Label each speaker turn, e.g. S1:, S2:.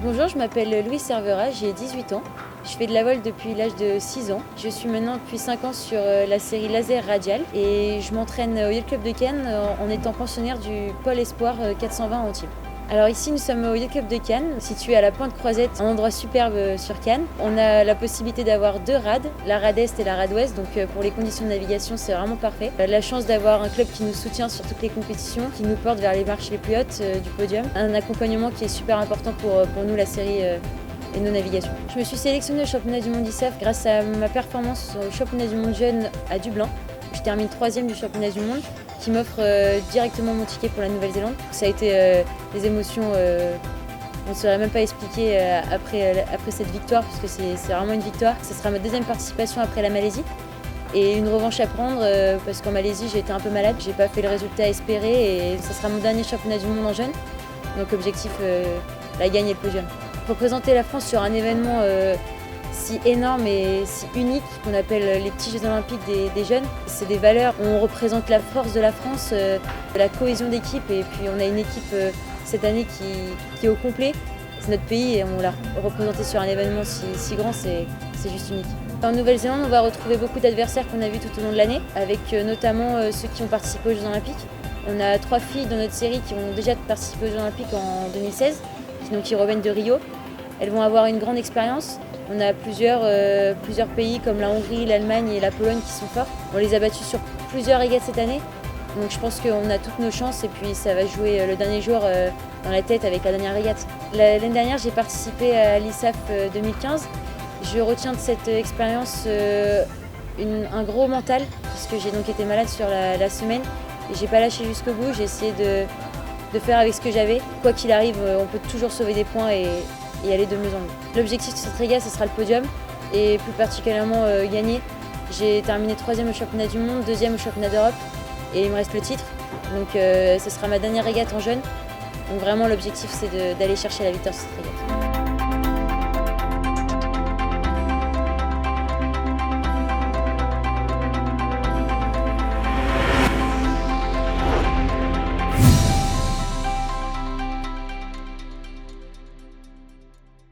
S1: Bonjour, je m'appelle Louise Cervera, j'ai 18 ans. Je fais de la voile depuis l'âge de 6 ans. Je suis maintenant depuis 5 ans sur la série Laser Radial et je m'entraîne au Yacht Club de Cannes en étant pensionnaire du pôle Espoir 420 à Antibes. Alors ici nous sommes au Yacht Club de Cannes, situé à la Pointe Croisette, un endroit superbe sur Cannes. On a la possibilité d'avoir deux rades, la rade Est et la rade Ouest, donc pour les conditions de navigation c'est vraiment parfait. La chance d'avoir un club qui nous soutient sur toutes les compétitions, qui nous porte vers les marches les plus hautes du podium. Un accompagnement qui est super important pour nous, la série et nos navigations. Je me suis sélectionnée au championnat du monde ISAF grâce à ma performance au championnat du monde jeune à Dublin. Je termine 3e du championnat du monde qui m'offre directement mon ticket pour la Nouvelle-Zélande. Ça a été des émotions, on ne saurait même pas expliquer après cette victoire, puisque c'est vraiment une victoire. Ce sera ma deuxième participation après la Malaisie et une revanche à prendre parce qu'en Malaisie j'ai été un peu malade, j'ai pas fait le résultat espéré et ce sera mon dernier championnat du monde en jeune. Donc objectif, la gagne et le podium. Représenter la France sur un événement si énorme et si unique qu'on appelle les petits Jeux Olympiques des jeunes, c'est des valeurs. On représente la force de la France, la cohésion d'équipe et puis on a une équipe cette année qui est au complet. C'est notre pays et on l'a représenté sur un événement si grand, c'est juste unique. En Nouvelle-Zélande, on va retrouver beaucoup d'adversaires qu'on a vus tout au long de l'année, avec notamment ceux qui ont participé aux Jeux Olympiques. On a 3 filles dans notre série qui ont déjà participé aux Jeux Olympiques en 2016, qui reviennent de Rio. Elles vont avoir une grande expérience. On a plusieurs pays comme la Hongrie, l'Allemagne et la Pologne qui sont forts. On les a battus sur plusieurs régates cette année. Donc je pense qu'on a toutes nos chances et puis ça va jouer le dernier jour dans la tête avec la dernière régate. L'année dernière, j'ai participé à l'ISAF 2015. Je retiens de cette expérience un gros mental puisque j'ai donc été malade sur la semaine et j'ai pas lâché jusqu'au bout. J'ai essayé de faire avec ce que j'avais. Quoi qu'il arrive, on peut toujours sauver des points et aller de mieux en mieux. L'objectif de cette régate, ce sera le podium et plus particulièrement gagner. J'ai terminé 3e au championnat du monde, 2e au championnat d'Europe et il me reste le titre. Donc ce sera ma dernière régate en jeune. Donc vraiment l'objectif c'est d'aller chercher la victoire sur cette régate.